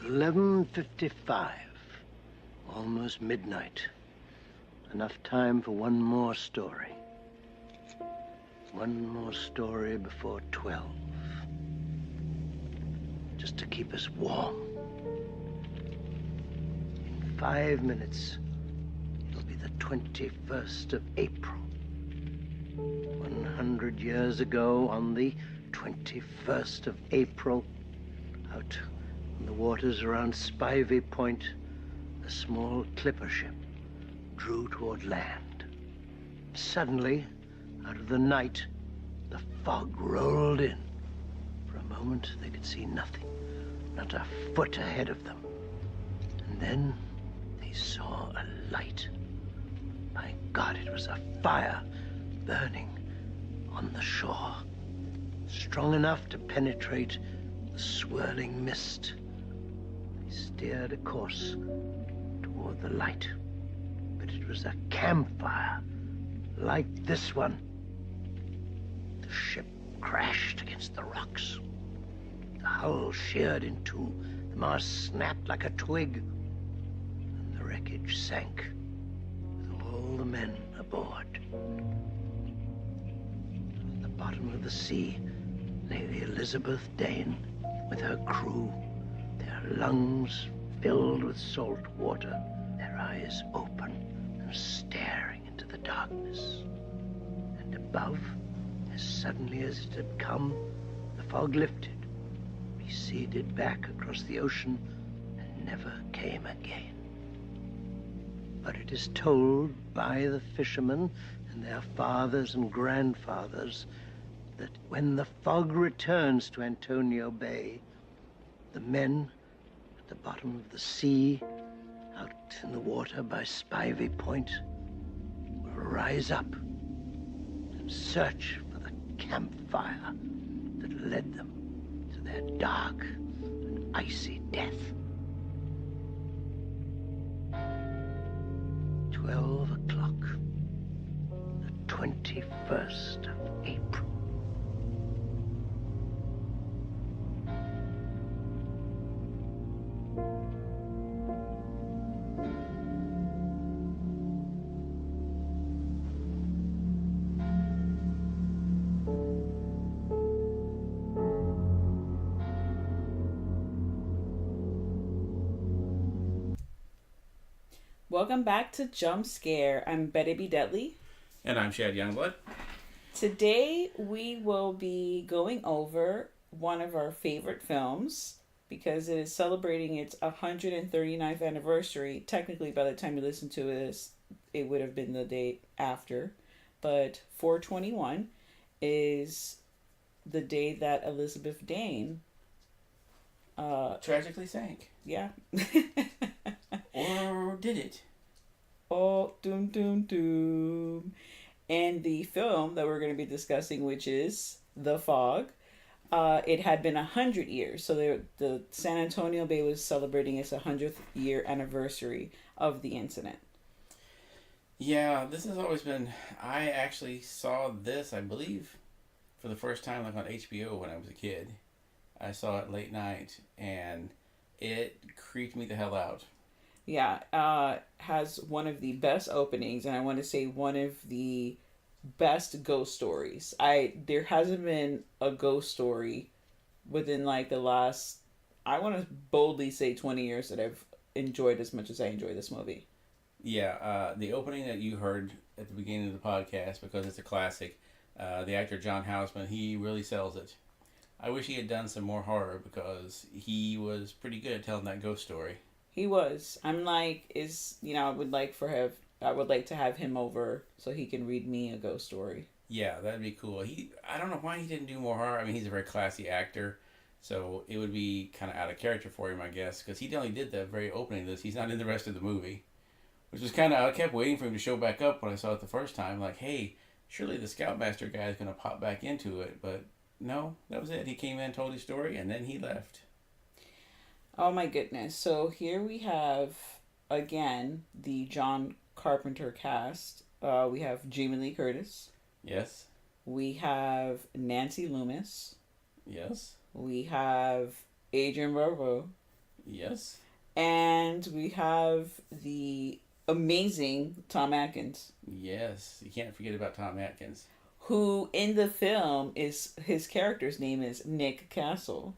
11:55. Almost midnight. Enough time for one more story. One more story before 12. Just to keep us warm. In 5 minutes, it'll be the 21st of April. 100 years ago, on the 21st of April, out in the waters around Spivey Point, a small clipper ship drew toward land. Suddenly, out of the night, the fog rolled in. For a moment, they could see nothing, not a foot ahead of them. And then they saw a light. My God, it was a fire burning on the shore, strong enough to penetrate the swirling mist. They steered a course toward the light, but it was a campfire like this one. The ship crashed against the rocks. The hull sheared in two, the mast snapped like a twig, and the wreckage sank with all the men aboard. At the bottom of the sea lay the Elizabeth Dane with her crew, their lungs filled with salt water, their eyes open and staring into the darkness. And above, as suddenly as it had come, the fog lifted, receded back across the ocean, and never came again. But it is told by the fishermen and their fathers and grandfathers that when the fog returns to Antonio Bay, the men at the bottom of the sea, out in the water by Spivey Point, will rise up and search for the campfire that led them to their dark and icy death. 12 o'clock, the 21st of April. Welcome back to Jump Scare. I'm Betty B. Detley. And I'm Shad Youngblood. Today we will be going over one of our favorite films because it is celebrating its 139th anniversary. Technically, by the time you listen to this, it would have been the date after. But 4/21 is the day that Elizabeth Dane tragically sank. Yeah. Or did it? Oh, doom, doom, doom. And the film that we're going to be discussing, which is The Fog, it had been 100 years. So the San Antonio Bay was celebrating its 100th year anniversary of the incident. Yeah, this has always been... I actually saw this, I believe, for the first time like on HBO when I was a kid. I saw it late night, and it creeped me the hell out. Yeah, has one of the best openings, and I want to say one of the best ghost stories. There hasn't been a ghost story within like the last, I want to boldly say 20 years that I've enjoyed as much as I enjoy this movie. Yeah, the opening that you heard at the beginning of the podcast, because it's a classic, the actor John Houseman, he really sells it. I wish he had done some more horror because he was pretty good at telling that ghost story. He was. I'm like, I would like to have him over so he can read me a ghost story. Yeah, that'd be cool. I don't know why he didn't do more horror. I mean, he's a very classy actor, so it would be kind of out of character for him, I guess, because he only did the very opening of this. He's not in the rest of the movie, which was kind of, I kept waiting for him to show back up when I saw it the first time. Like, hey, surely the Scoutmaster guy is going to pop back into it, but no, that was it. He came in, told his story, and then he left. Oh my goodness. So here we have, again, the John Carpenter cast. We have Jamie Lee Curtis. Yes. We have Nancy Loomis. Yes. We have Adrienne Barbeau. Yes. And we have the amazing Tom Atkins, Yes. You can't forget about Tom Atkins. who in the film is his character's name is Nick Castle.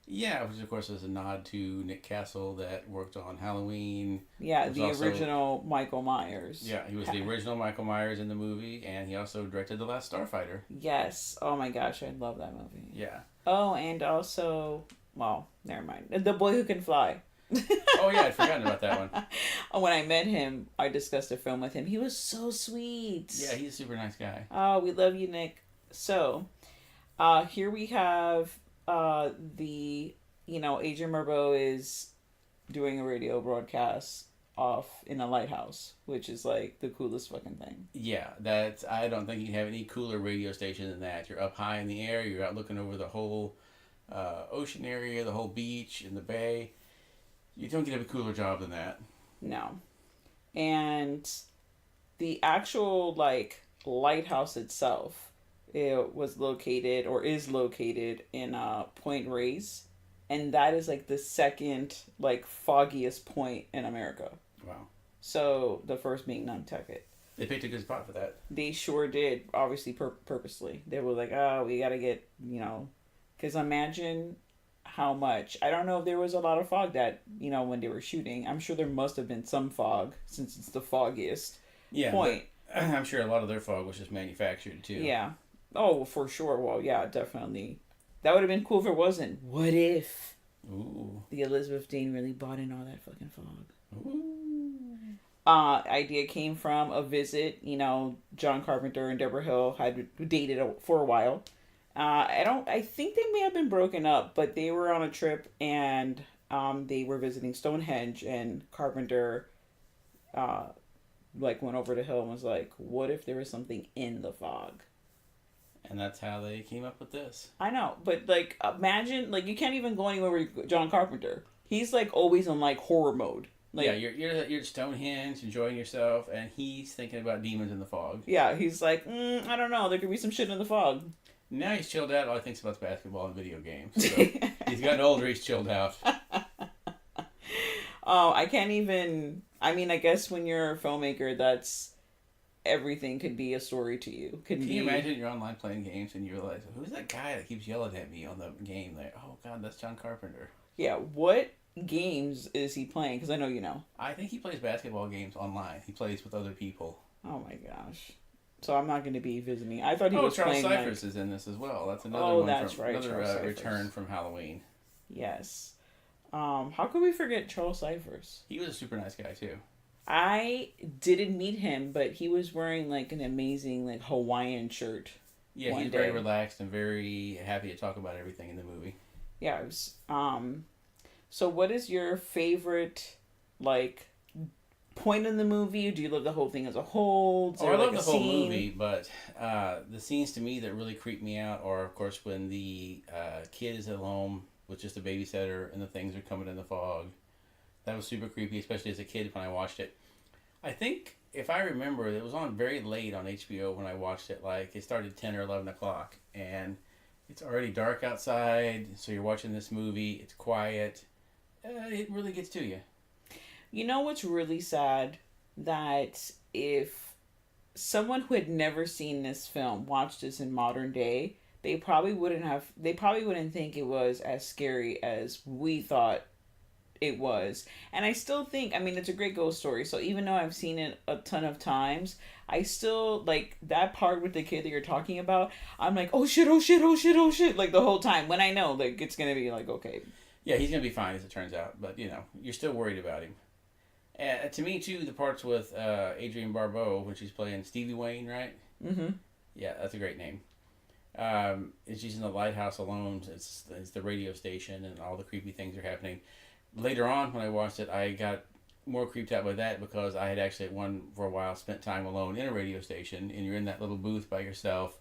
Yeah, which of course is a nod to Nick Castle that worked on Halloween. Yeah, Was the also- original Michael Myers. Yeah, he was the original Michael Myers in the movie, and he also directed The Last Starfighter. Yes. Oh my gosh, I love that movie. Yeah. Oh, and also, well, never mind. The Boy Who Can Fly. Oh yeah, I'd forgotten about that one. When I met him, I discussed a film with him. He was so sweet. Yeah, he's a super nice guy. Oh, we love you, Nick. So, here we have the, Adrian Barbeau is doing a radio broadcast off in a lighthouse, which is like the coolest fucking thing. Yeah, I don't think you have any cooler radio station than that. You're up high in the air. You're out looking over the whole ocean area, the whole beach and the bay. You don't get a cooler job than that. No. And the actual, lighthouse itself, it was located, or is located, in Point Reyes. And that is, the second, foggiest point in America. Wow. So, the first being Nantucket. They picked a good spot for that. They sure did, obviously purposely. They were like, oh, we gotta get, because imagine how much. I don't know if there was a lot of fog that, when they were shooting. I'm sure there must have been some fog, since it's the foggiest point. I'm sure a lot of their fog was just manufactured too. Yeah. Oh, for sure. Well, yeah, definitely. That would have been cool if it wasn't. What if the Elizabeth Dane really bought in all that fucking fog? Ooh. Idea came from a visit. John Carpenter and Deborah Hill had dated for a while. I think they may have been broken up, but they were on a trip and they were visiting Stonehenge, and Carpenter went over to Hill and was like, what if there was something in the fog? And that's how they came up with this. I know, but imagine, you can't even go anywhere with John Carpenter. He's always in horror mode. Yeah, you're at Stonehenge enjoying yourself, and he's thinking about demons in the fog. Yeah, he's like, I don't know, there could be some shit in the fog. Now he's chilled out. All he thinks about is basketball and video games. So he's gotten older. He's chilled out. Oh, I can't even. I mean, I guess when you're a filmmaker, that's everything could be a story to you. Can you imagine you're online playing games and you realize, who's that guy that keeps yelling at me on the game? Oh God, that's John Carpenter. Yeah, what games is he playing? Because I know you know. I think he plays basketball games online. He plays with other people. Oh my gosh. So I'm not going to be visiting. I thought he was Charles playing. Cyphers is in this as well. That's another Oh, one. that's right. Another return from Halloween. Yes. How could we forget Charles Cyphers? He was a super nice guy too. I didn't meet him, but he was wearing an amazing Hawaiian shirt. Yeah, he's very relaxed and very happy to talk about everything in the movie. Yeah. It was, so what is your favorite point in the movie? Do you love the whole thing as a whole? I love the whole movie, but the scenes to me that really creep me out are, of course, when the kid is at home with just a babysitter and the things are coming in the fog. That was super creepy, especially as a kid when I watched it. I think, if I remember, it was on very late on HBO when I watched it. It started 10 or 11 o'clock, and it's already dark outside, so you're watching this movie, it's quiet. It really gets to you. You know what's really sad? That if someone who had never seen this film watched this in modern day, they probably wouldn't think it was as scary as we thought it was. And I still think, it's a great ghost story, so even though I've seen it a ton of times, I still, that part with the kid that you're talking about, I'm like, oh shit, oh shit, oh shit, oh shit, the whole time, when I know, it's gonna be okay. Yeah, he's gonna be fine as it turns out, but, you're still worried about him. And to me, too, the parts with Adrienne Barbeau, when she's playing Stevie Wayne, right? Mm-hmm. Yeah, that's a great name. And she's in the lighthouse alone. It's the radio station, and all the creepy things are happening. Later on, when I watched it, I got more creeped out by that because I had actually, for a while, spent time alone in a radio station, and you're in that little booth by yourself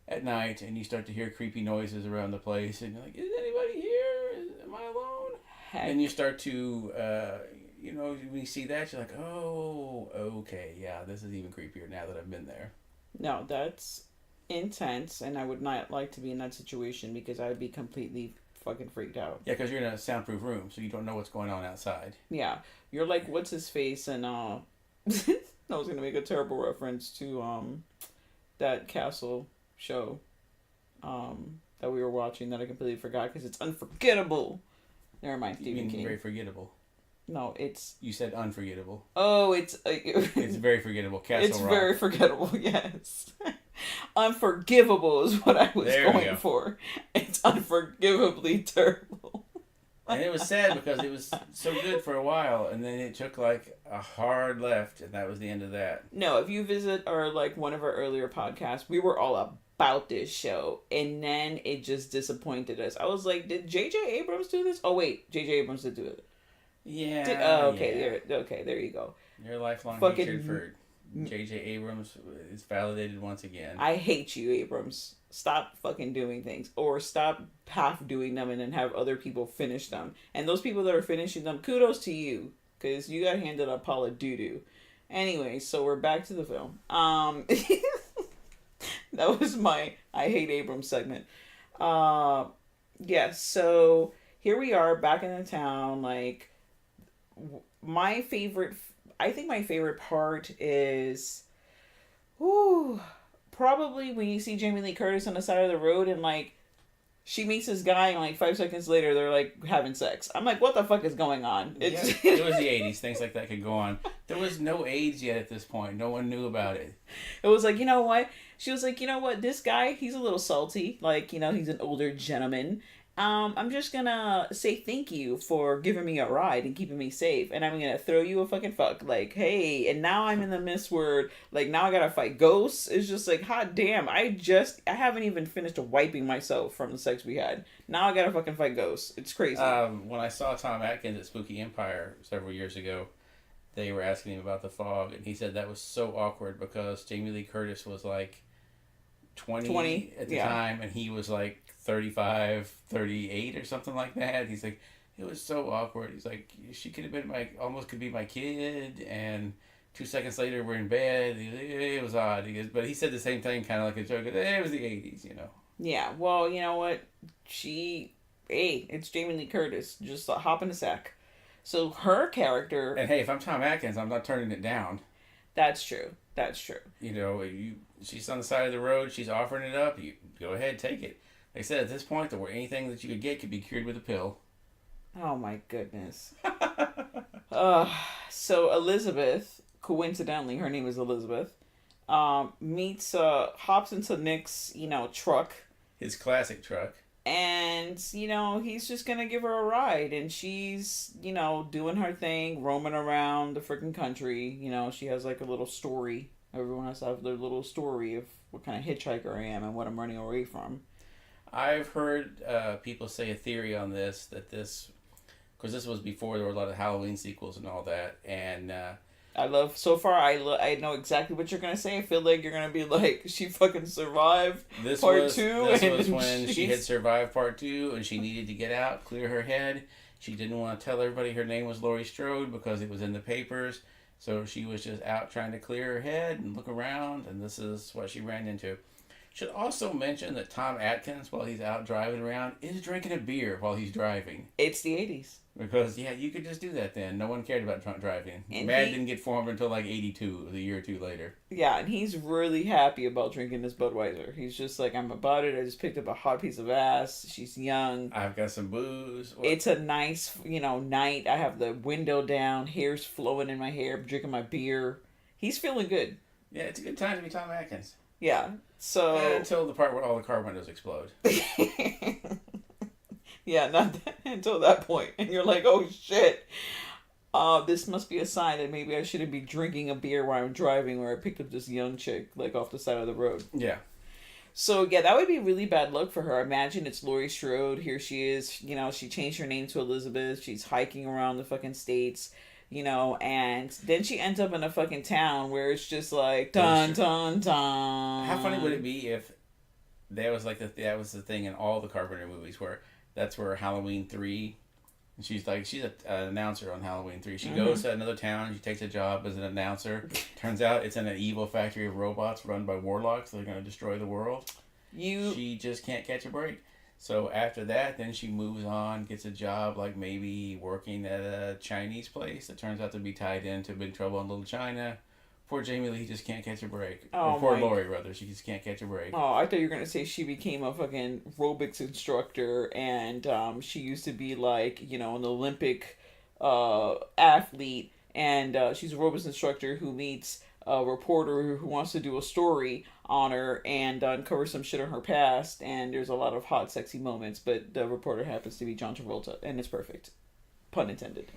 at night, and you start to hear creepy noises around the place, and you're like, is anybody here? Am I alone? Heck. And you start to... when you see that, you're like, oh, okay, yeah, this is even creepier now that I've been there. No, that's intense, and I would not like to be in that situation because I would be completely fucking freaked out. Yeah, because you're in a soundproof room, so you don't know what's going on outside. Yeah, you're like, what's his face? And I was gonna make a terrible reference to that Castle show that we were watching that I completely forgot because it's unforgettable. Never mind, You Stephen mean King. very forgettable? No, it's. You said unforgettable. Oh, it's. It's very forgettable. Castle It's Rock. very forgettable. Yes. Unforgivable is what I was going for. It's unforgivably terrible. And it was sad because it was so good for a while, and then it took like a hard left, and that was the end of that. No, if you visit our like one of our earlier podcasts, we were all about this show, and then it just disappointed us. I was like, did J.J. Abrams do this? Oh wait, J.J. Abrams did do it. Yeah. Okay, there you go. Your lifelong Fucking hatred for J.J. Abrams is validated once again. I hate you, Abrams. Stop fucking doing things, or stop half doing them and then have other people finish them. And those people that are finishing them, kudos to you, because you got handed a pile of doo-doo. Anyway, so we're back to the film. That was my I hate Abrams segment. Yeah, so here we are back in the town. Like, my favorite, I think my favorite part is, probably when you see Jamie Lee Curtis on the side of the road and like she meets this guy and like 5 seconds later they're like having sex. I'm like, what the fuck is going on? It was the 80s. Things like that could go on. There was no AIDS yet at this point. No one knew about it. It was like, you know what? She was like, you know what? This guy, he's a little salty. Like, you know, he's an older gentleman. I'm just gonna say thank you for giving me a ride and keeping me safe. And I'm gonna throw you a fucking fuck. Like, hey, and now I'm in the miss word. Like, now I gotta fight ghosts. It's just like, hot damn. I haven't even finished wiping myself from the sex we had. Now I gotta fucking fight ghosts. It's crazy. When I saw Tom Atkins at Spooky Empire several years ago, they were asking him about the fog, and he said that was so awkward because Jamie Lee Curtis was like 20 at the time, and he was like 35, 38 or something like that. He's like, it was so awkward. He's like, she could have been almost could be my kid, and 2 seconds later we're in bed. It was odd. But he said the same thing, kind of like a joke. It was the 80s, you know. Yeah, well, you know what? It's Jamie Lee Curtis. Just hop in the sack. So her character... And hey, if I'm Tom Atkins, I'm not turning it down. That's true. You know, she's on the side of the road, she's offering it up, you go ahead, take it. They said at this point that anything that you could get could be cured with a pill. Oh my goodness. So Elizabeth, coincidentally, her name is Elizabeth, hops into Nick's, truck. His classic truck. And, he's just going to give her a ride. And she's, doing her thing, roaming around the freaking country. She has like a little story. Everyone has to have their little story of what kind of hitchhiker I am and what I'm running away from. I've heard people say a theory on this, because this was before there were a lot of Halloween sequels and all that. And I know exactly what you're going to say. I feel like you're going to be like, she fucking survived part 2. This was when she had survived part 2 and she needed to get out, clear her head. She didn't want to tell everybody her name was Laurie Strode because it was in the papers. So she was just out trying to clear her head and look around, and this is what she ran into. Should also mention that Tom Atkins, while he's out driving around, is drinking a beer while he's driving. It's the 80s. Because, you could just do that then. No one cared about drunk driving. And Mad didn't get formed until like 82, a year or two later. Yeah, and he's really happy about drinking this Budweiser. He's just like, I'm about it. I just picked up a hot piece of ass. She's young. I've got some booze. It's a nice, night. I have the window down. Hair's flowing in my hair. I'm drinking my beer. He's feeling good. Yeah, it's a good time to be Tom Atkins. Yeah, so... Until the part where all the car windows explode. Yeah, not until that point. And you're like, oh shit. This must be a sign that maybe I shouldn't be drinking a beer while I'm driving, where I picked up this young chick, like, off the side of the road. Yeah. So, yeah, that would be really bad luck for her. Imagine it's Laurie Strode. Here she is. She changed her name to Elizabeth. She's hiking around the fucking States. And then she ends up in a fucking town where it's just like, dun, dun, dun. How funny would it be if that was the thing in all the Carpenter movies where that's where Halloween 3, and she's an announcer on Halloween 3. She goes to another town, she takes a job as an announcer. Turns out it's in an evil factory of robots run by warlocks that are going to destroy the world. She just can't catch a break. So after that, then she moves on, gets a job like maybe working at a Chinese place that turns out to be tied into Big Trouble in Little China. Poor Jamie Lee just can't catch a break. Oh, Or poor Lori, rather. She just can't catch a break. Oh, I thought you were gonna say she became a fucking aerobics instructor, and she used to be like, an Olympic athlete, and she's a aerobics instructor who meets a reporter who wants to do a story on her and uncover some shit on her past, and there's a lot of hot, sexy moments, but the reporter happens to be John Travolta, and it's perfect. Pun intended.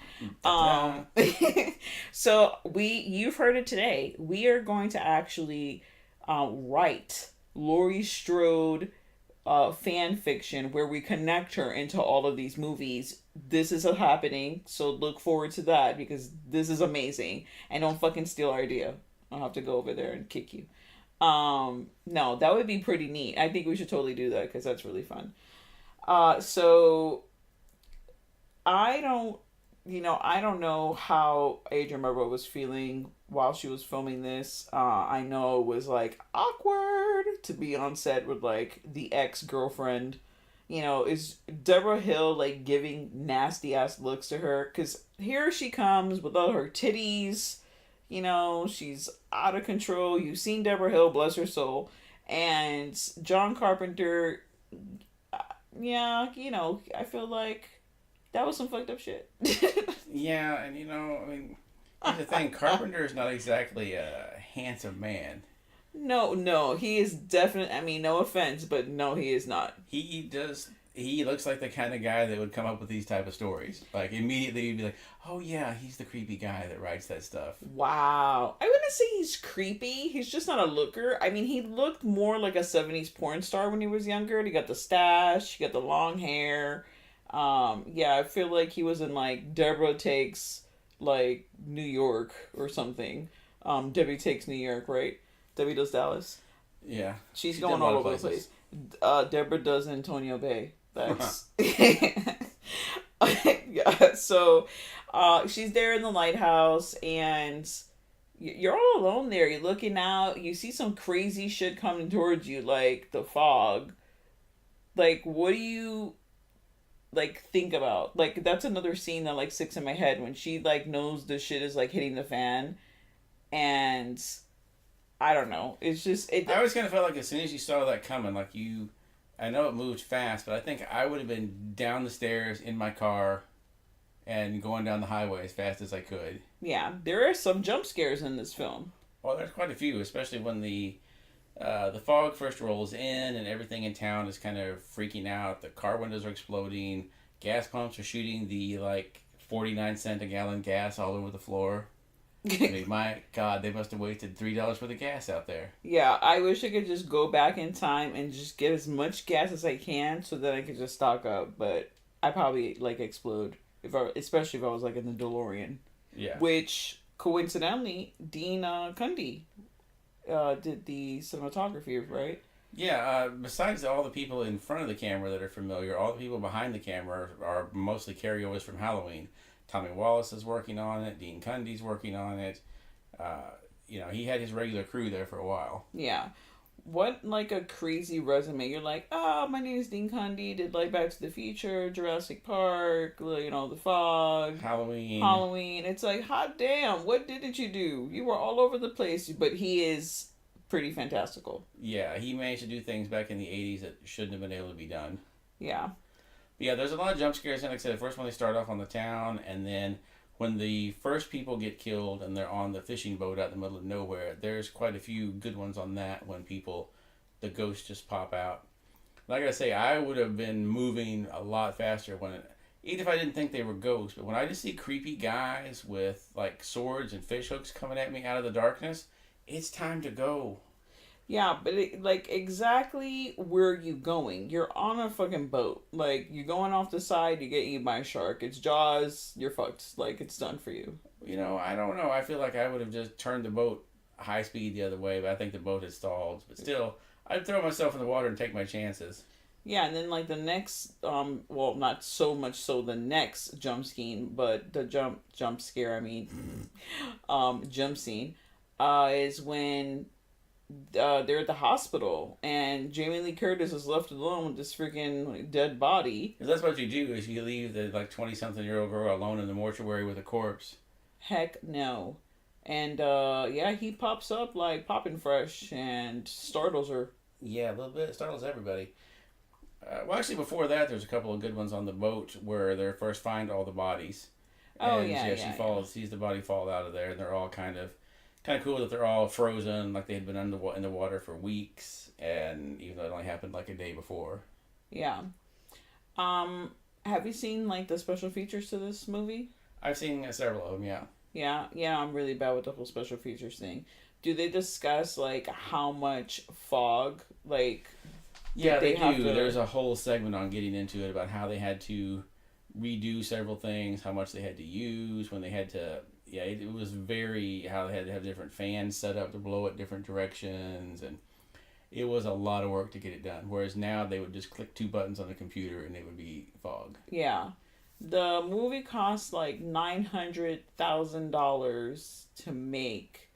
So you've heard it today. We are going to actually write Laurie Strode fan fiction where we connect her into all of these movies. This is happening, so look forward to that because this is amazing. And don't fucking steal our idea. I'll have to go over there and kick you. No, that would be pretty neat. I think we should totally do that because that's really fun. So I don't know how Adrienne Barbeau was feeling while she was filming this. I know it was like awkward to be on set with like the ex-girlfriend. Is Deborah Hill like giving nasty ass looks to her? Because here she comes with all her titties. She's out of control. You've seen Deborah Hill, bless her soul. And John Carpenter, yeah, I feel like that was some fucked up shit. Yeah, and here's the thing. Carpenter is not exactly a handsome man. No, he is definitely, no offense, but no, he is not. He looks like the kind of guy that would come up with these type of stories. Like, immediately you'd be like, oh yeah, he's the creepy guy that writes that stuff. Wow. I wouldn't say he's creepy. He's just not a looker. He looked more like a 70s porn star when he was younger. He got the stash, he got the long hair. Yeah, I feel like he was in, like, Deborah Takes, like, New York or something. Debbie Takes New York, right? Debbie does Dallas. Yeah. She's going all over the place. Deborah does Antonio Bay. That's... Yeah, so she's there in the lighthouse, and you're all alone there. You're looking out. You see some crazy shit coming towards you, like the fog. Like, what do you... like think about? Like, that's another scene that like sticks in my head when she like knows the shit is like hitting the fan, and I don't know. It's just I always kind of felt like as soon as you saw that coming, like I know it moved fast, but I think I would have been down the stairs in my car and going down the highway as fast as I could. Yeah, there are some jump scares in this film. Well, there's quite a few, especially when the fog first rolls in and everything in town is kind of freaking out. The car windows are exploding. Gas pumps are shooting the, 49-cent a gallon gas all over the floor. My God, they must have wasted $3 for the gas out there. Yeah, I wish I could just go back in time and just get as much gas as I can so that I could just stock up. But I probably, explode, especially if I was, in the DeLorean. Yeah. Which, coincidentally, Dean Cundy did the cinematography, right? Yeah, besides all the people in front of the camera that are familiar, all the people behind the camera are mostly carryovers from Halloween. Tommy Wallace is working on it. Dean Cundy's working on it. He had his regular crew there for a while. Yeah. What, a crazy resume. You're like, my name is Dean Cundy, did, Back to the Future, Jurassic Park, The Fog. Halloween. It's like, hot damn, what didn't you do? You were all over the place, but he is pretty fantastical. Yeah, he managed to do things back in the 80s that shouldn't have been able to be done. Yeah. Yeah, there's a lot of jump scares, and like I said, the first one they start off on the town, and then when the first people get killed and they're on the fishing boat out in the middle of nowhere, there's quite a few good ones on that when the ghosts just pop out. And I gotta say, I would have been moving a lot faster even if I didn't think they were ghosts, but when I just see creepy guys with swords and fish hooks coming at me out of the darkness, it's time to go. Yeah, but exactly where you going? You're on a fucking boat. You're going off the side, you get eaten by a shark. It's Jaws, you're fucked. It's done for you. I don't know. I feel like I would have just turned the boat high speed the other way, but I think the boat had stalled. But still, I'd throw myself in the water and take my chances. Yeah, and then the next, well, not so much so the next jump scene, but the jump scene, is when they're at the hospital, and Jamie Lee Curtis is left alone with this freaking like, dead body. 'Cause that's what you do is you leave the like 20-something-year-old girl alone in the mortuary with a corpse. Heck no. And yeah, he pops up like popping fresh and startles her. Yeah, a little bit. It startles everybody. Well, actually, before that, there's a couple of good ones on the boat where they first find all the bodies. Oh And yeah, she falls, sees the body fall out of there, and they're all kind of cool that they're all frozen, like they had been in the water for weeks, and even though it only happened like a day before. Yeah. Have you seen like the special features to this movie? I've seen several of them. Yeah. Yeah, I'm really bad with the whole special features thing. Do they discuss like how much fog like? Yeah, they have do. to- There's a whole segment on getting into it about how they had to redo several things, how much they had to use, when they had to. Yeah, it was very how they had to have different fans set up to blow it different directions, and it was a lot of work to get it done. Whereas now they would just click 2 buttons on the computer and it would be fog. Yeah. The movie cost like $900,000 to make,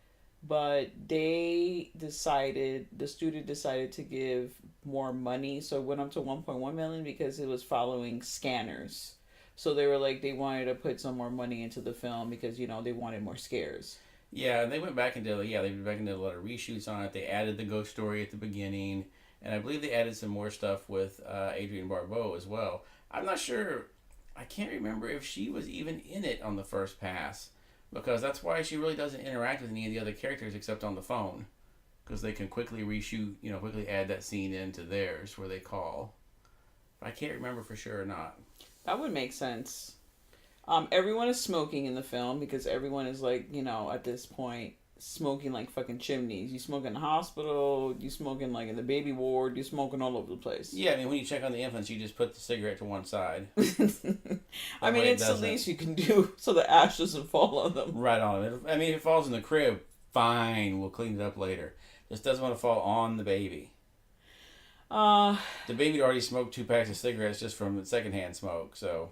but the studio decided to give more money, so it went up to 1.1 million because it was following scanners. So they were like they wanted to put some more money into the film because they wanted more scares. Yeah, and they went back into they went back into a lot of reshoots on it. They added the ghost story at the beginning, and I believe they added some more stuff with Adrienne Barbeau as well. I'm not sure. I can't remember if she was even in it on the first pass, because that's why she really doesn't interact with any of the other characters except on the phone, because they can quickly reshoot, quickly add that scene into theirs where they call. But I can't remember for sure or not. That would make sense. Everyone is smoking in the film because everyone is like, at this point, smoking like fucking chimneys. You smoke in the hospital, you smoking like in the baby ward, you smoking all over the place. Yeah, I mean, when you check on the infants, you just put the cigarette to one side. I mean, it's the least you can do so the ash doesn't fall on them. Right on them. I mean, if it falls in the crib, fine, we'll clean it up later. Just doesn't want to fall on the baby. The baby already smoked 2 packs of cigarettes just from secondhand smoke, so...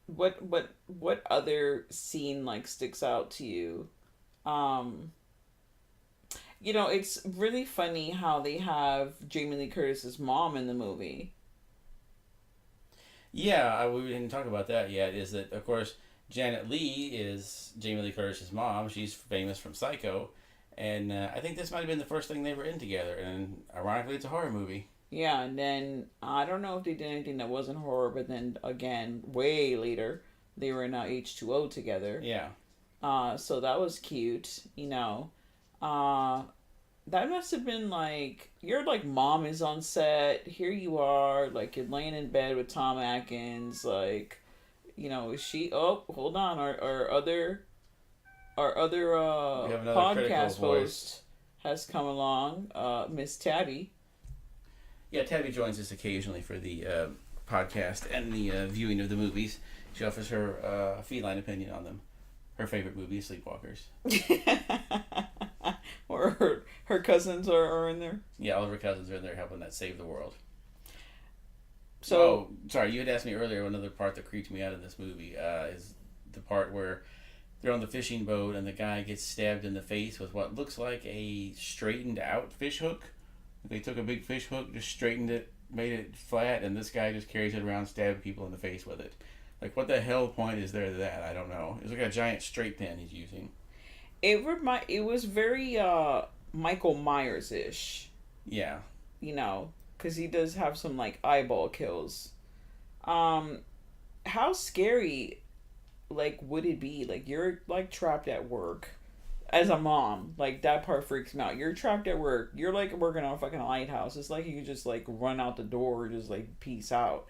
What other scene like sticks out to you? It's really funny how they have Jamie Lee Curtis's mom in the movie. Yeah, we didn't talk about that yet. Is that, of course, Janet Leigh is Jamie Lee Curtis's mom. She's famous from Psycho, and I think this might have been the first thing they were in together. And ironically, it's a horror movie. Yeah, and then I don't know if they did anything that wasn't horror, but then again, way later, they were in H2O together. Yeah. So that was cute, that must have been like, your like mom is on set, here you are, like you're laying in bed with Tom Atkins, like, is she, hold on, our other podcast host has come along, Miss Tabby. Yeah, Tabby joins us occasionally for the podcast and the viewing of the movies. She offers her feline opinion on them. Her favorite movie is Sleepwalkers. Or her cousins are in there. Yeah, all of her cousins are in there helping that save the world. So, sorry, you had asked me earlier, another part that creeped me out in this movie is the part where they're on the fishing boat and the guy gets stabbed in the face with what looks like a straightened out fish hook. They took a big fish hook, just straightened it, made it flat, and this guy just carries it around, stabbing people in the face with it. Like, what the hell point is there to that? I don't know. It's like a giant straight pin he's using. It was very Michael Myers-ish. Yeah. Because he does have some, like, eyeball kills. How scary, like, would it be? Like, you're, like, trapped at work. As a mom, like, that part freaks me out. You're trapped at work. You're, like, working on a fucking lighthouse. It's like you can just, like, run out the door or just, like, peace out.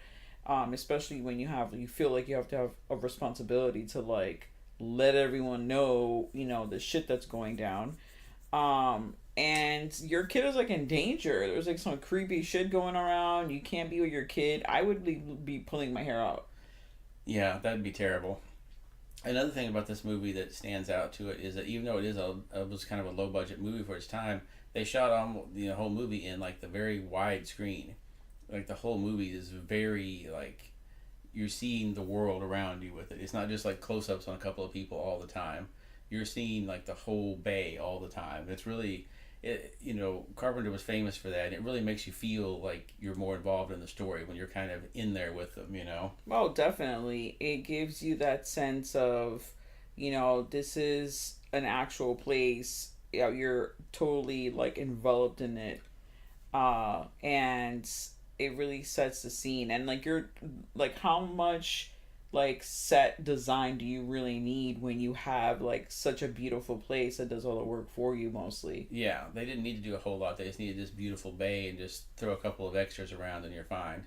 Especially when you feel like you have to have a responsibility to, like, let everyone know, the shit that's going down. And your kid is, like, in danger. There's, like, some creepy shit going around. You can't be with your kid. I would be pulling my hair out. Yeah, that'd be terrible. Another thing about this movie that stands out to it is that even though it was kind of a low budget movie for its time, they shot the whole movie in like the very wide screen. Like the whole movie is very like you're seeing the world around you with it. It's not just like close ups on a couple of people all the time. you're seeing like the whole bay all the time. It's really, Carpenter was famous for that. And it really makes you feel like you're more involved in the story when you're kind of in there with them. Well, definitely. It gives you that sense of, this is an actual place. You're totally like enveloped in it. And it really sets the scene. And like you're like how much like set design do you really need when you have like such a beautiful place that does all the work for you mostly? Yeah, they didn't need to do a whole lot. They just needed this beautiful bay and just throw a couple of extras around and you're fine.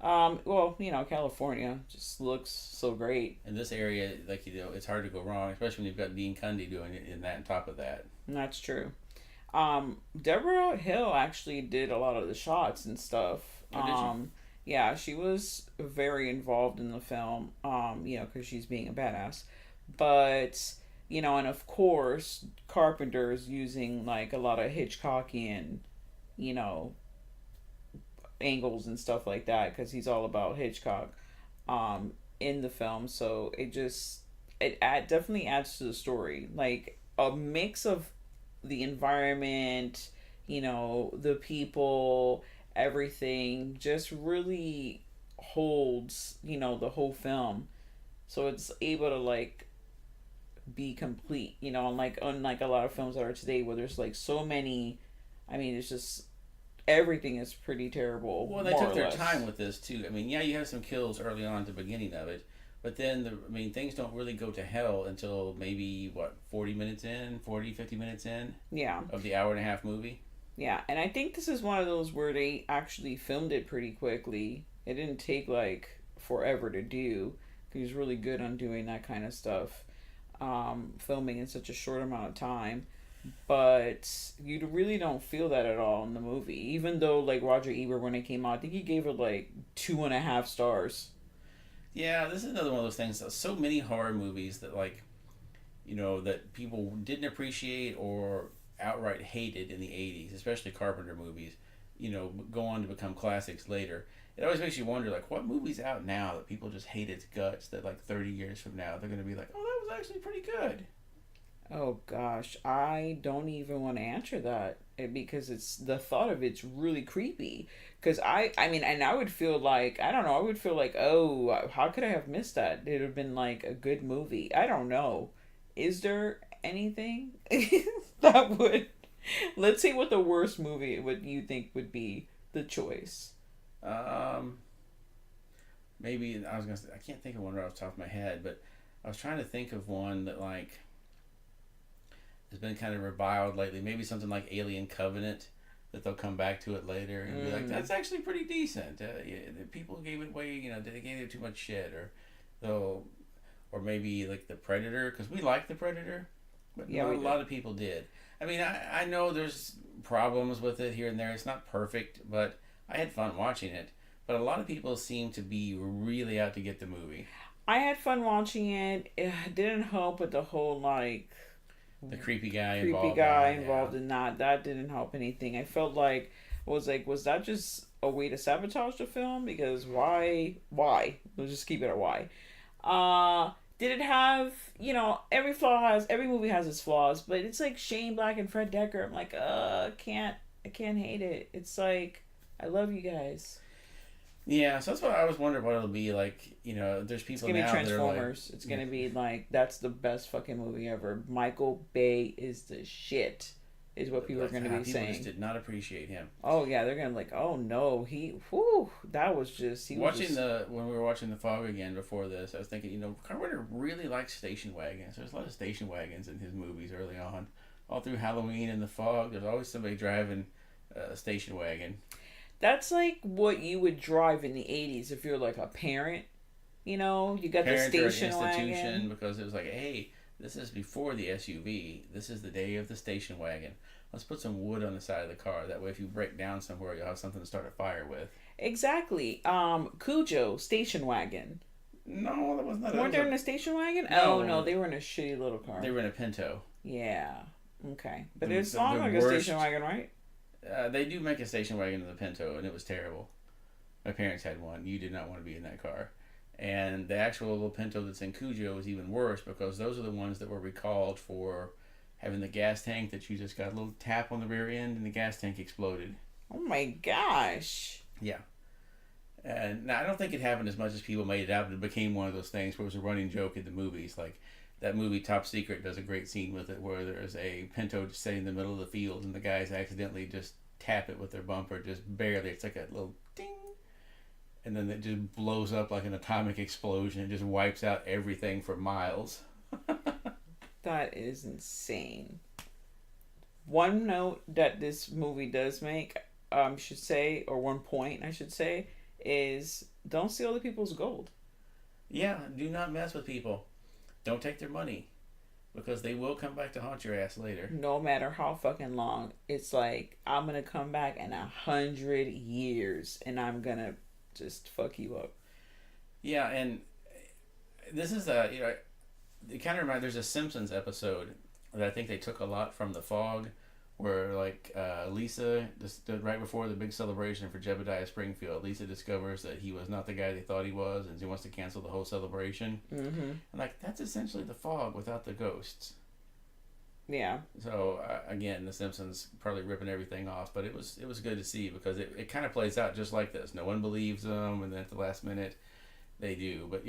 Well, California just looks so great. In this area, like, it's hard to go wrong, especially when you've got Dean Cundy doing it in that on top of that. And that's true. Deborah Hill actually did a lot of the shots and stuff. Oh, did she? Yeah, she was very involved in the film, because she's being a badass. But, and of course, Carpenter's using, like, a lot of Hitchcockian, angles and stuff like that, because he's all about Hitchcock, in the film. So definitely adds to the story. Like, a mix of the environment, the people, everything just really holds, the whole film. So it's able to like be complete, unlike a lot of films that are today where there's like so many, it's just everything is pretty terrible. Well, they took their time with this too. Yeah, you have some kills early on at the beginning of it, but then things don't really go to hell until maybe 50 minutes in. Yeah. Of the hour and a half movie. Yeah, and I think this is one of those where they actually filmed it pretty quickly. It didn't take like forever to do. He was really good on doing that kind of stuff, filming in such a short amount of time. But you really don't feel that at all in the movie. Even though like Roger Ebert, when it came out, I think he gave it like 2.5 stars. Yeah, this is another one of those things. So many horror movies that that people didn't appreciate or outright hated in the 80s, especially Carpenter movies, go on to become classics later. It always makes you wonder, like, what movie's out now that people just hate its guts that, like, 30 years from now, they're going to be like, oh, that was actually pretty good. Oh, gosh. I don't even want to answer that because it's the thought of it's really creepy. Because and I would feel like, I don't know, I would feel like, oh, how could I have missed that? It would have been, like, a good movie. I don't know. Is there anything that would... Let's see what the worst movie would you think would be the choice. Maybe I was gonna say, I can't think of one right off the top of my head, but I was trying to think of one that like has been kind of reviled lately. Maybe something like Alien Covenant, that they'll come back to it later and be like, that's actually pretty decent. People gave it way, they gave it too much shit, or maybe like The Predator, because we like The Predator, but yeah, not a lot of people did. I know there's problems with it here and there. It's not perfect, but I had fun watching it. But a lot of people seem to be really out to get the movie. I had fun watching it. It didn't help with the whole, like... The creepy guy involved in that. That didn't help anything. I felt like, was that just a way to sabotage the film? Because why? Let's just keep it at why. Did it have, every movie has its flaws, but it's like Shane Black and Fred Dekker. I'm like, I can't hate it. It's like, I love you guys. Yeah, so that's what I was wondering what it'll be like. There's people now. It's gonna be Transformers. It's gonna be like, that's the best fucking movie ever. Michael Bay is the shit, is what people are gonna be saying. People just did not appreciate him. Oh yeah, they're gonna be like, oh no, that was just when we were watching The Fog again before this, I was thinking, Carpenter really likes station wagons. There's a lot of station wagons in his movies early on, all through Halloween and The Fog. There's always somebody driving a station wagon. That's like what you would drive in the 80s if you're like a parent. You got the station wagon. Because it was like, hey, this is before the SUV. This is the day of the station wagon. Let's put some wood on the side of the car. That way if you break down somewhere, you'll have something to start a fire with. Exactly. Cujo, station wagon. No, that wasn't that. Weren't they in a station wagon? No. Oh, no, they were in a shitty little car. They were in a Pinto. Yeah. Okay. But it's not like a station wagon, right? They do make a station wagon in the Pinto, and it was terrible. My parents had one. You did not want to be in that car. And the actual little Pinto that's in Cujo is even worse because those are the ones that were recalled for having the gas tank that you just got a little tap on the rear end and the gas tank exploded. Oh my gosh. Yeah. And now, I don't think it happened as much as people made it out, but it became one of those things where it was a running joke in the movies. Like that movie Top Secret does a great scene with it where there's a Pinto just sitting in the middle of the field and the guys accidentally just tap it with their bumper, just barely. It's like a little ding. And then it just blows up like an atomic explosion and just wipes out everything for miles. That is insane. One note that this movie does make, should say, or one point I should say, is don't steal other people's gold. Yeah, do not mess with people. Don't take their money. Because they will come back to haunt your ass later. No matter how fucking long. It's like, I'm going to come back in 100 years and I'm going to just fuck you up. Yeah, and this is it kind of reminds, there's a Simpsons episode that I think they took a lot from The Fog, where like Lisa, just right before the big celebration for Jebediah Springfield, Lisa discovers that he was not the guy they thought he was, and she wants to cancel the whole celebration. Mm-hmm. And like, that's essentially The Fog without the ghosts. Yeah. So again, the Simpsons probably ripping everything off, but it was good to see because it kind of plays out just like this. No one believes them, and then at the last minute, they do. But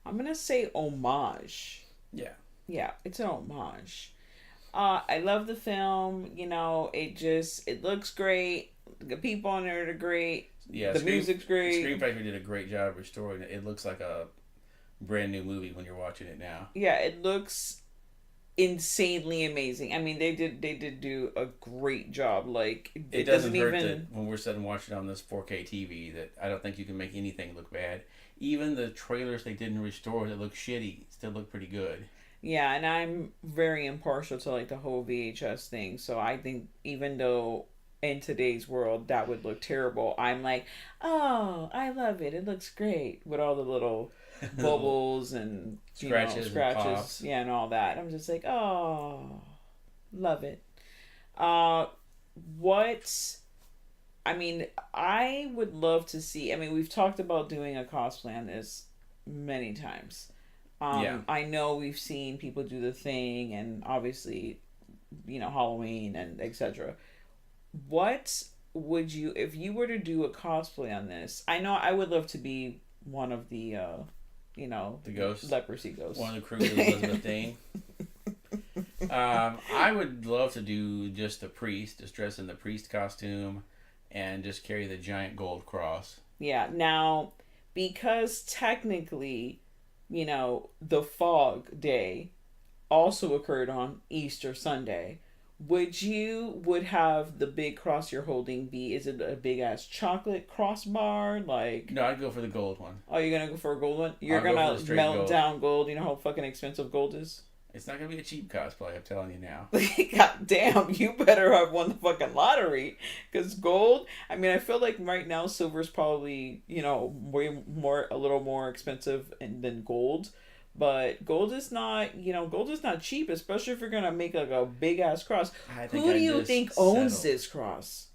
I'm gonna say homage. Yeah. Yeah, it's an homage. I love the film. It looks great. The people on there are great. Yeah, the music's great. The screenwriter did a great job restoring it. It looks like a brand new movie when you're watching it now. Yeah, it looks insanely amazing. I mean, they did do a great job. Like, it doesn't hurt that when we're sitting watching on this 4K TV that I don't think you can make anything look bad. Even the trailers they didn't restore that look shitty still look pretty good. Yeah, and I'm very impartial to like the whole VHS thing. So I think even though in today's world that would look terrible, I'm like, oh, I love it. It looks great with all the little bubbles and scratches, and pops. Yeah, and all that. I'm just like, oh, love it. I would love to see. I mean, we've talked about doing a cosplay on this many times. Yeah. I know we've seen people do the thing, and obviously, Halloween and etc. What would you, if you were to do a cosplay on this? I know I would love to be one of the, the ghosts, leprosy ghosts, one of the crew of Elizabeth Dane. I would love to do just the priest, just dress in the priest costume, and just carry the giant gold cross. Yeah. Now, because technically, the Fog Day also occurred on Easter Sunday, would have the big cross you're holding be, is it a big ass chocolate crossbar? Like, no, I'd go for the gold one. Oh, you're gonna go for a gold one? You're gonna melt down gold. You know how fucking expensive gold is? It's not gonna be a cheap cosplay, I'm telling you now. God damn, you better have won the fucking lottery. Because gold, I mean, I feel like right now silver's probably, way more, a little more expensive than gold. But gold is not cheap, especially if you're going to make like a big ass cross. Who do you think owns this cross?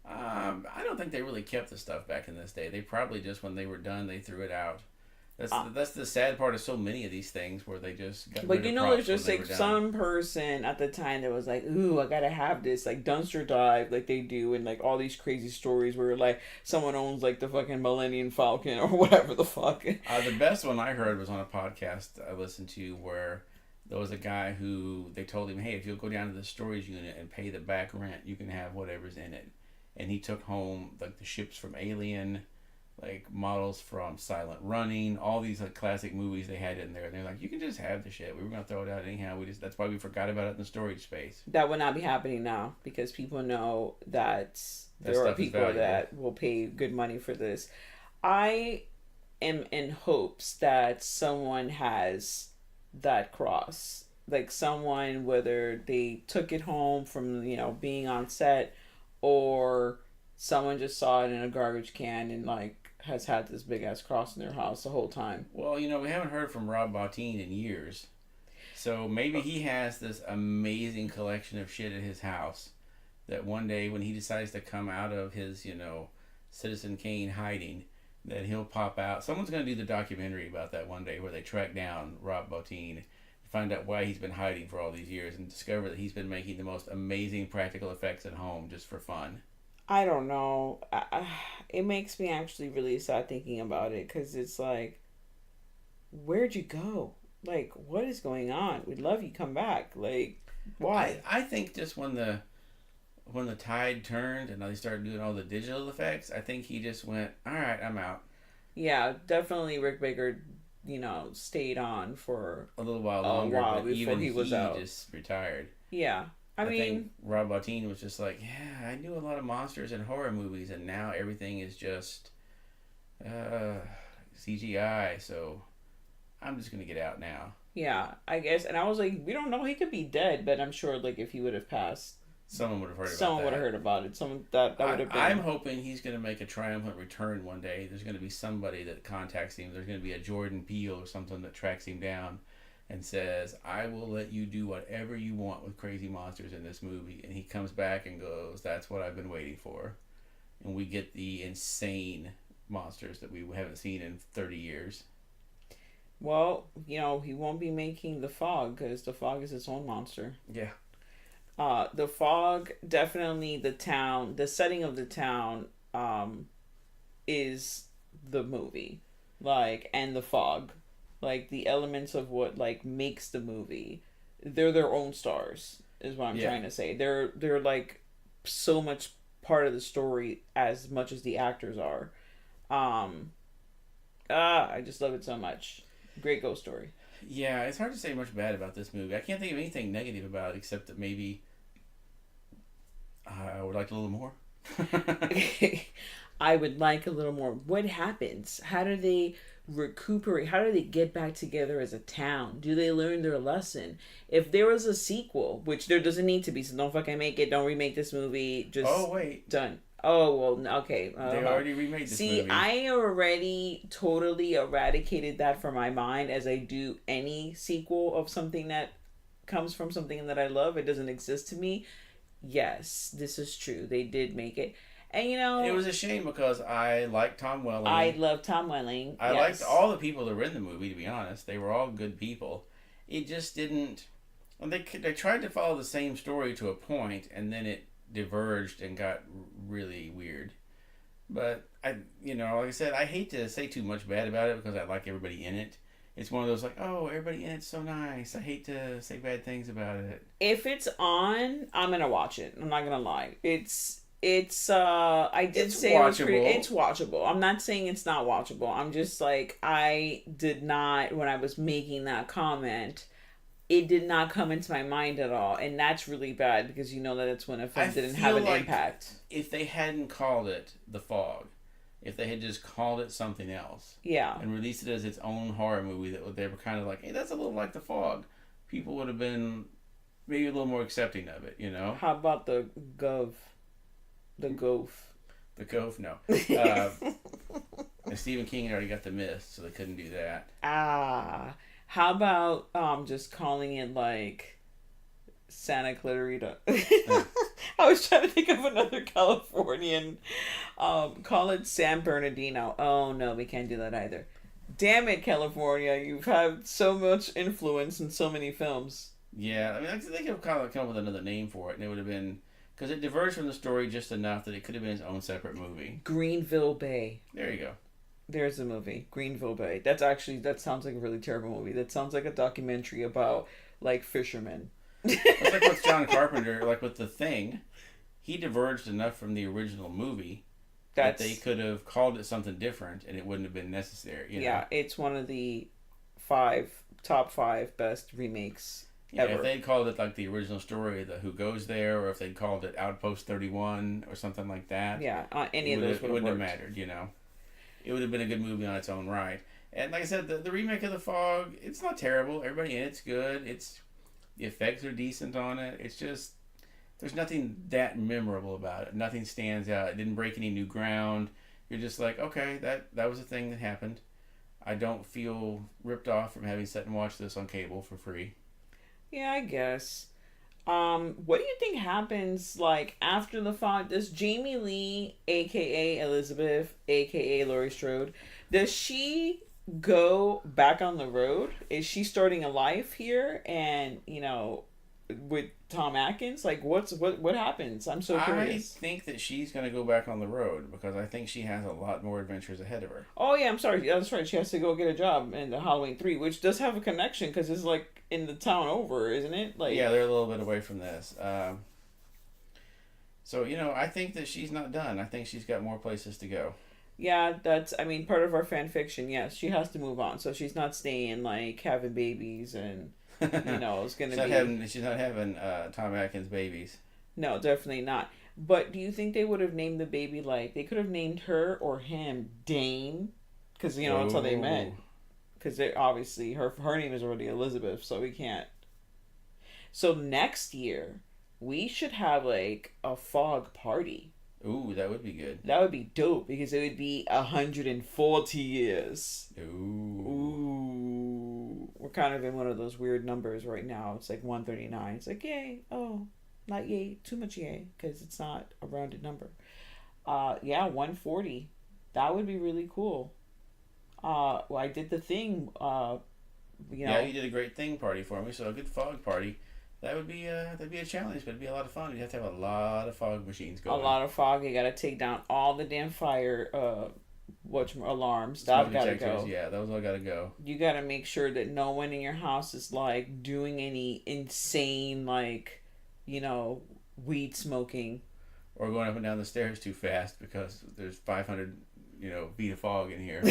I don't think they really kept the stuff back in this day. They probably just, when they were done, they threw it out. That's the sad part of so many of these things where they just got rid of props. There's just like some person at the time that was like, ooh, I gotta have this, like dumpster dive, like they do in like all these crazy stories where like someone owns like the fucking Millennium Falcon or whatever the fuck. The best one I heard was on a podcast I listened to where there was a guy who they told him, hey, if you'll go down to the storage unit and pay the back rent, you can have whatever's in it. And he took home like the ships from Alien, like models from Silent Running, all these like classic movies they had in there. And they're like, you can just have the shit. We were gonna throw it out anyhow. That's why we forgot about it in the storage space. That would not be happening now because people know that there are people that will pay good money for this. I am in hopes that someone has that cross. Like someone, whether they took it home from, being on set, or someone just saw it in a garbage can and like has had this big ass cross in their house the whole time. Well, we haven't heard from Rob Bottin in years. So maybe he has this amazing collection of shit at his house that one day when he decides to come out of his, Citizen Kane hiding, that he'll pop out. Someone's going to do the documentary about that one day where they track down Rob Bottin, find out why he's been hiding for all these years, and discover that he's been making the most amazing practical effects at home just for fun. I don't know. It makes me actually really sad thinking about it because it's like, where'd you go? Like, what is going on? We'd love you come back. Like, why? I think just when the tide turned and they started doing all the digital effects, I think he just went, all right, I'm out. Yeah, definitely Rick Baker, stayed on for a little while longer, but before even he was out. Just retired. Yeah. I mean, think Rob Bottin was just like, yeah, I knew a lot of monsters and horror movies, and now everything is just CGI, so I'm just going to get out now. Yeah, I guess. And I was like, we don't know. He could be dead, but I'm sure, like, if he would have passed, someone would have heard about it. Someone would have heard about it. Someone that would have been. I'm hoping he's going to make a triumphant return one day. There's going to be somebody that contacts him. There's going to be a Jordan Peele or something that tracks him down and says, I will let you do whatever you want with crazy monsters in this movie. And he comes back and goes, that's what I've been waiting for. And we get the insane monsters that we haven't seen in 30 years. Well, he won't be making The Fog because The Fog is its own monster. Yeah. The Fog, definitely the setting of the town is the movie. And The Fog. The elements of what, makes the movie. They're their own stars, is what I'm trying to say. They're, so much part of the story as much as the actors are. I just love it so much. Great ghost story. Yeah, it's hard to say much bad about this movie. I can't think of anything negative about it except that maybe I would like a little more. I would like a little more. What happens? How do they recuperate? How do they get back together as a town? Do they learn their lesson? If there was a sequel, which there doesn't need to be, so don't fucking make it. Don't remake this movie. Just done. Oh, well, okay. They already remade this movie. See, I already totally eradicated that from my mind as I do any sequel of something that comes from something that I love. It doesn't exist to me. Yes, this is true. They did make it. And, it was a shame because I liked Tom Welling. I love Tom Welling. I liked all the people that were in the movie, to be honest. They were all good people. It just didn't... They tried to follow the same story to a point, and then it diverged and got really weird. But like I said, I hate to say too much bad about it because I like everybody in it. It's one of those everybody in it's so nice. I hate to say bad things about it. If it's on, I'm gonna watch it. I'm not gonna lie. It's watchable. It's watchable. I'm not saying it's not watchable. I'm just I did not, when I was making that comment, it did not come into my mind at all, and that's really bad because that it's when a film didn't have an impact. If they hadn't called it The Fog, if they had just called it something else, and released it as its own horror movie, that they were kind of hey, that's a little like The Fog, people would have been maybe a little more accepting of it. How about the Gove? The Gove. The Gove, no. Stephen King already got The Mist, so they couldn't do that. How about just calling it Santa Clarita? I was trying to think of another Californian. Call it San Bernardino. Oh no, we can't do that either. Damn it, California! You've had so much influence in so many films. Yeah, I mean, they could have come up with another name for it, and it would have been because it diverged from the story just enough that it could have been its own separate movie. Greenville Bay. There you go. There's a movie, Greenville Bay. That sounds like a really terrible movie. That sounds like a documentary about fishermen. It's like with John Carpenter, with The Thing, he diverged enough from the original movie that they could have called it something different and it wouldn't have been necessary. Yeah, it's one of the top 5 best remakes ever. If they'd called it the original story, the Who Goes There, or if they'd called it Outpost 31 or something like that. Yeah, any of those wouldn't have mattered, It would have been a good movie on its own right. And like I said, the remake of The Fog, it's not terrible. Everybody in it's good. The effects are decent on it. It's just, there's nothing that memorable about it. Nothing stands out. It didn't break any new ground. You're just okay, that was a thing that happened. I don't feel ripped off from having sat and watched this on cable for free. Yeah, I guess. What do you think happens like after the fog? Does Jamie Lee, aka Elizabeth, aka Laurie Strode, does she go back on the road? Is she starting a life here and with Tom Atkins? Like what happens? I'm so I curious. think that she's going to go back on the road because I think she has a lot more adventures ahead of her. Oh yeah, I'm sorry. That's right. She has to go get a job in the Halloween 3, which does have a connection because it's like in the town over, isn't it? Like Yeah, they're a little bit away from this. So, I think that she's not done. I think she's got more places to go. yeah, that's I mean part of our fan fiction. Yes, she has to move on, so she's not staying like having babies and it's gonna She's not having Tom Atkins babies. no, definitely not. But do you think they would have named the baby like they could have named her or him Dane? Because that's how they met. Because they obviously her name is already Elizabeth, so we can't. So next year we should have like a fog party. Ooh, that would be good. That would be dope because it would be 140 years. Ooh. Ooh. We're kind of in one of those weird numbers right now. It's like 139. It's like, yay. Oh, not yay. Too much yay because it's not a rounded number. Yeah, 140. That would be really cool. Well, I did the thing, Yeah, you did a great thing party for me. So a good fog party. That'd be a challenge, but it'd be a lot of fun. You have to have a lot of fog machines going. A lot of fog. You got to take down all the damn fire alarms. That got to go. Yeah, those all got to go. You got to make sure that no one in your house is like doing any insane weed smoking Or going up and down the stairs too fast because there's 500 feet of fog in here.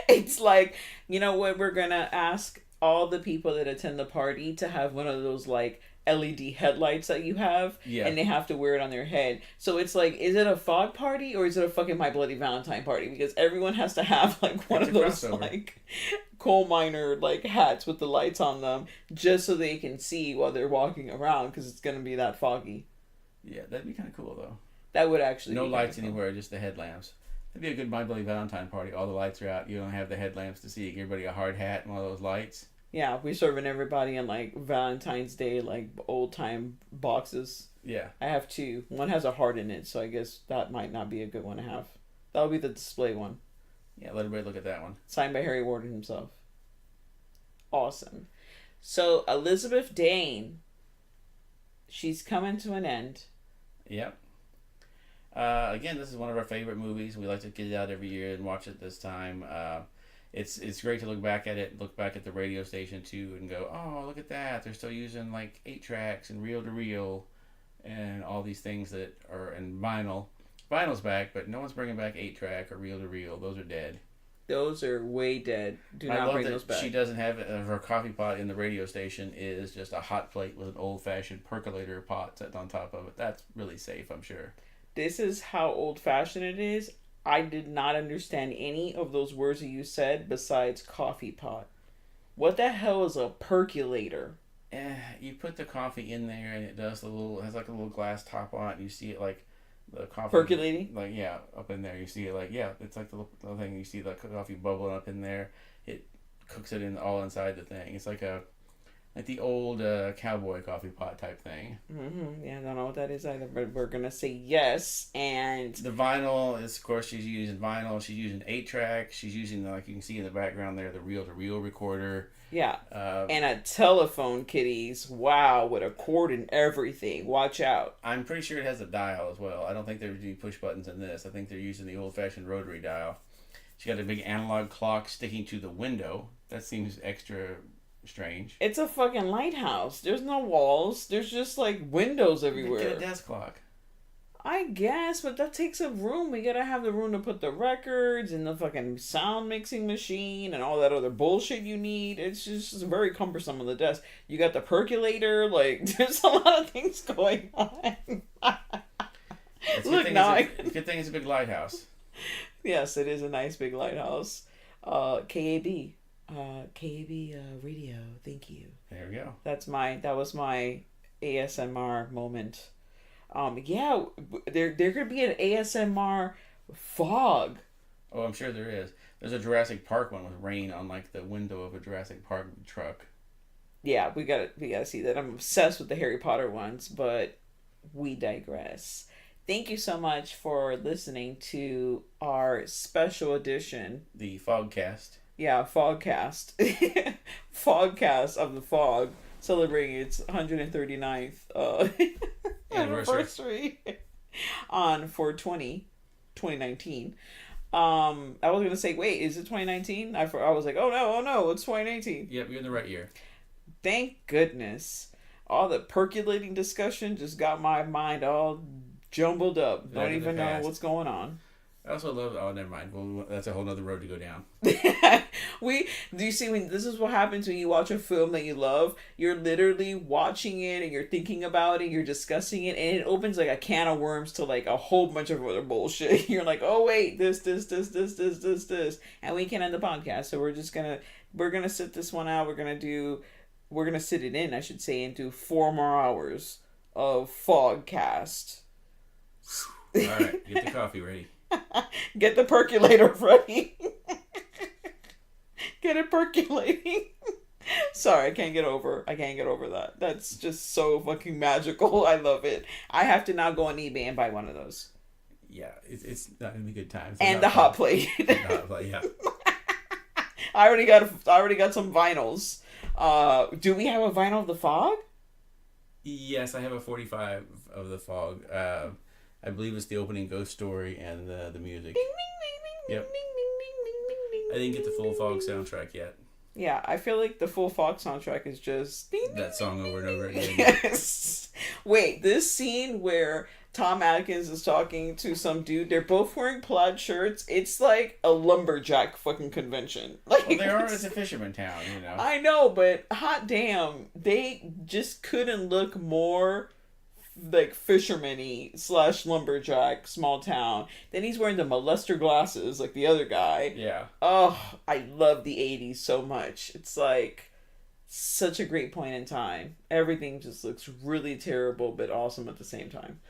It's like, what, we're gonna ask all the people that attend the party to have one of those like LED headlights that you have, Yeah. and they have to wear it on their head. So it's like, is it a fog party or is it a fucking My Bloody Valentine party? Because everyone has to have like one of those crossover. like coal miner like hats with the lights on them, just so they can see while they're walking around because it's gonna be that foggy. Yeah, that'd be kind of cool though. That would actually No be lights kinda cool. anywhere, just the headlamps. That'd be a good My Bloody Valentine party. All the lights are out. You don't have the headlamps to see. You give everybody a hard hat and one of those lights. Yeah, we're serving everybody in like Valentine's Day like old time boxes. Yeah. I have two. One has a heart in it, so I guess that might not be a good one to have. That'll be the display one. Yeah, let everybody look at that one. Signed by Harry Warden himself. Awesome. So Elizabeth Dane, she's coming to an end. Yep. Again, this is one of our favorite movies. We like to get it out every year and watch it this time. It's great to look back at it, look back at the radio station too, and go, oh, look at that. They're still using like 8-tracks and reel-to-reel and all these things that are in vinyl. Vinyl's back, but no one's bringing back 8-track or reel-to-reel. Those are dead. Those are way dead. Do I not love bring that those back. she doesn't have her coffee pot in the radio station is just a hot plate with an old-fashioned percolator pot set on top of it. That's really safe, I'm sure. This is how old-fashioned it is. I did not understand any of those words that you said besides coffee pot. What the hell is a percolator? You put the coffee in there and it has like a little glass top on it. And you see it like the coffee Percolating? like up in there. You see it like it's like the little thing. You see the coffee bubbling up in there. It cooks it in all inside the thing. It's like the old cowboy coffee pot type thing. Mm-hmm. Yeah, I don't know what that is either, but we're gonna say yes. And The vinyl is, of course, she's using vinyl. She's using 8-track. She's using, like you can see in the background there, the reel-to-reel recorder. yeah, and a telephone, kiddies. Wow, with a cord and everything. Watch out. I'm pretty sure it has a dial as well. I don't think they're doing push buttons in this. I think they're using the old-fashioned rotary dial. She got a big analog clock sticking to the window. That seems extra strange. It's a fucking lighthouse. There's no walls. There's just like windows everywhere. Get a desk clock. I guess, but that takes up room. We gotta have the room to put the records and the fucking sound mixing machine and all that other bullshit you need. It's just very cumbersome on the desk. You got the percolator. Like, there's a lot of things going on. Look, now Good thing it's a big lighthouse. Yes, it is a nice big lighthouse. KAB. KAB radio. Thank you. There we go. That was my ASMR moment. Yeah, there could be an ASMR fog. Oh, I'm sure there is. There's a Jurassic Park one with rain on like the window of a Jurassic Park truck. Yeah, we gotta see that. I'm obsessed with the Harry Potter ones, but we digress. Thank you so much for listening to our special edition. The Fogcast. Yeah, Fogcast. Fogcast of the Fog, celebrating its 139th anniversary on 4/20, 2019. I was gonna say, wait, is it 2019? I was like, oh no, it's 2019. Yep, you're in the right year. Thank goodness. All the percolating discussion just got my mind all jumbled up. Don't even know what's going on. I also love. Oh, never mind. Well, that's a whole nother road to go down. Do you see when this is what happens when you watch a film that you love? You're literally watching it and you're thinking about it, you're discussing it, and it opens like a can of worms to like a whole bunch of other bullshit. You're like, oh wait, this, and we can end the podcast. So we're gonna sit this one out. We're gonna sit it in, I should say, and do 4 more hours of Fogcast. All right, get the coffee ready. Get the percolator ready. Get it percolating. Sorry, I can't get over that. That's just so fucking magical. I love it. I have to now go on eBay and buy one of those. Yeah, it's not gonna be a good time. And the hot plate. Yeah. I already got some vinyls. Do we have a vinyl of the Fog? Yes, I have a 45 of the Fog. I believe it's the opening ghost story and the music. Yep. I didn't get the full Fog soundtrack yet. Yeah, I feel like the full Fog soundtrack is just that song over and over again. Yes. Wait, this scene where Tom Atkins is talking to some dude, they're both wearing plaid shirts. It's like a lumberjack fucking convention. Like, well, they are. It's a fisherman town, you know. I know, but hot damn, they just couldn't look more like fisherman-y / lumberjack small town. Then he's wearing the molester glasses like the other guy. Yeah. Oh, I love the 80s so much. It's like such a great point in time. Everything just looks really terrible but awesome at the same time.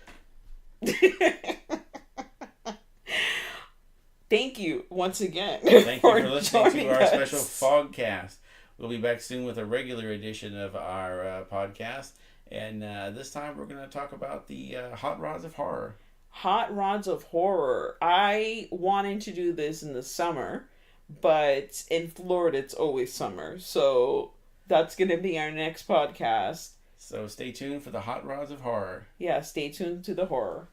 Thank you once again. Thank you for listening to our special Fogcast. We'll be back soon with a regular edition of our podcast. And this time we're going to talk about the Hot Rods of Horror. Hot Rods of Horror. I wanted to do this in the summer, but in Florida it's always summer. So that's going to be our next podcast. So stay tuned for the Hot Rods of Horror. Yeah, stay tuned to the horror.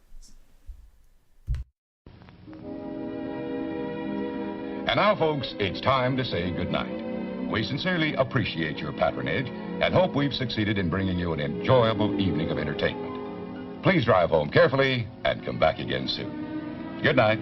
And now, folks, it's time to say goodnight. We sincerely appreciate your patronage and hope we've succeeded in bringing you an enjoyable evening of entertainment. Please drive home carefully and come back again soon. Good night.